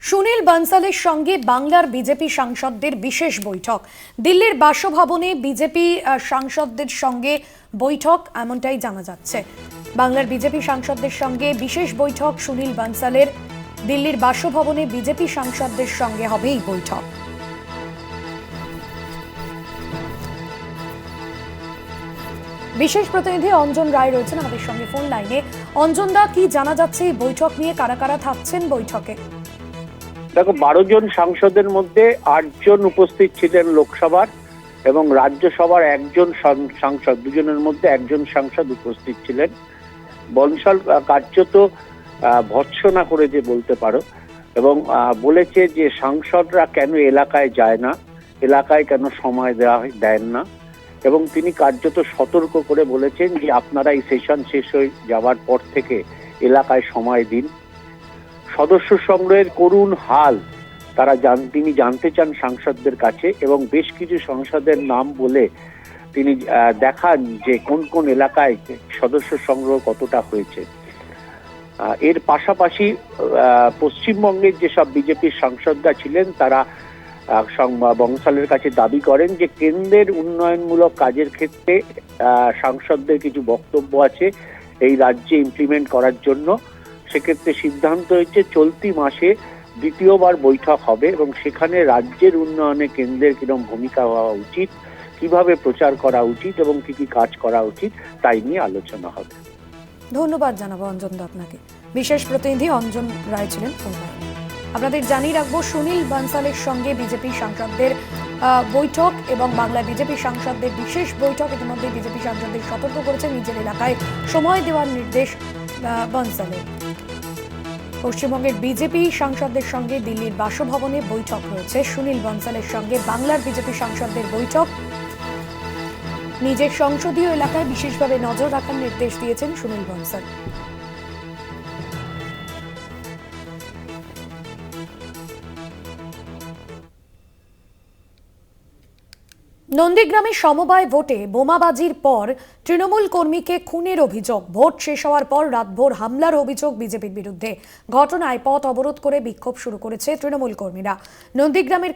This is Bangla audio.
সুনীল বানসালের সঙ্গে বাংলার বিজেপি সাংসদদের বিশেষ বৈঠক। দিল্লির বাসভবনে বিজেপি সাংসদদের সঙ্গে বৈঠক, এমনটাই জানা যাচ্ছে। বাংলার বিজেপি সাংসদদের সঙ্গে বিশেষ বৈঠক সুনীল বানসালের। দিল্লির বাসভবনে বিজেপি সাংসদদের সঙ্গে হবে এই বৈঠক। বিশেষ প্রতিনিধি অঞ্জন রায় রয়েছেন আমাদের সঙ্গে ফোন লাইনে। অঞ্জন দা, কি জানা যাচ্ছে এই বৈঠক নিয়ে? কারা কারা থাকছেন বৈঠকে? দেখো, 12 জন সাংসদের মধ্যে 8 জন উপস্থিত ছিলেন লোকসভার এবং রাজ্যসভার একজন সাংসদ, দুজনের মধ্যে একজন সাংসদ উপস্থিত ছিলেন। বনসাল কার্যত ভর্ৎসনা করে যে বলতে পারো এবং বলেছে যে সাংসদরা কেন এলাকায় যায় না, এলাকায় কেন সময় দেন না, এবং তিনি কার্যত সতর্ক করে বলেছেন যে আপনারা এই সেশন শেষ হয়ে যাওয়ার পর থেকে এলাকায় সময় দিন। সদস্য সংগ্রহের করুণ হাল তিনি জানতে চান সাংসদদের কাছে, এবং বেশ কিছু সংসদের নাম বলে তিনি দেখান যে কোন কোন এলাকায় সদস্য সংগ্রহ কতটা হয়েছে। এর পাশাপাশি পশ্চিমবঙ্গের যেসব বিজেপির সাংসদরা ছিলেন তারা বংশালের কাছে দাবি করেন যে কেন্দ্রের উন্নয়নমূলক কাজের ক্ষেত্রে সাংসদদের কিছু বক্তব্য আছে এই রাজ্যে ইমপ্লিমেন্ট করার জন্য। সেক্ষেত্রে সিদ্ধান্ত হয়েছে চলতি মাসে দ্বিতীয়বার বৈঠক হবে এবং সেখানে রাজ্যের উন্নয়নে কেন্দ্রের কিরকম ভূমিকা হওয়া উচিত, কিভাবে প্রচার করা উচিত এবং কি কি কাজ করা উচিত তাই নিয়ে আলোচনা হবে। ধন্যবাদ জানাবো অঞ্জন দা আপনাকে। বিশেষ প্রতিনিধি অঞ্জন রায় ছিলেন ফোন লাইনে। আপনাদের জানিয়ে রাখবো, সুনীল বানসালের সঙ্গে বিজেপি সাংসদদের বৈঠক এবং বাংলা বিজেপি সাংসদদের বিশেষ বৈঠক। ইতিমধ্যে বিজেপি সাংসদদের সতর্ক করেছেন নিজের এলাকায় সময় দেওয়ার নির্দেশ বানসালের। পশ্চিমবঙ্গের বিজেপি সাংসদদের সঙ্গে দিল্লির বাসভবনে বৈঠক রয়েছে সুনীল বানসালের সঙ্গে বাংলার বিজেপি সাংসদদের বৈঠক। নিজের সংসদীয় এলাকায় বিশেষভাবে নজর রাখার নির্দেশ দিয়েছেন সুনীল বানসাল। নন্দীগ্রামে সমবায় ভোটে বোমাবাজির পর তৃণমূল কর্মীকে খুনের অভিযোগ। ভোট শেষ হওয়ার পর রাতভর হামলার অভিযোগ বিজেপির বিরুদ্ধে। ঘটনায় পথ অবরোধ করে বিক্ষোভ শুরু করেছে তৃণমূল কর্মীরা। নন্দীগ্রামের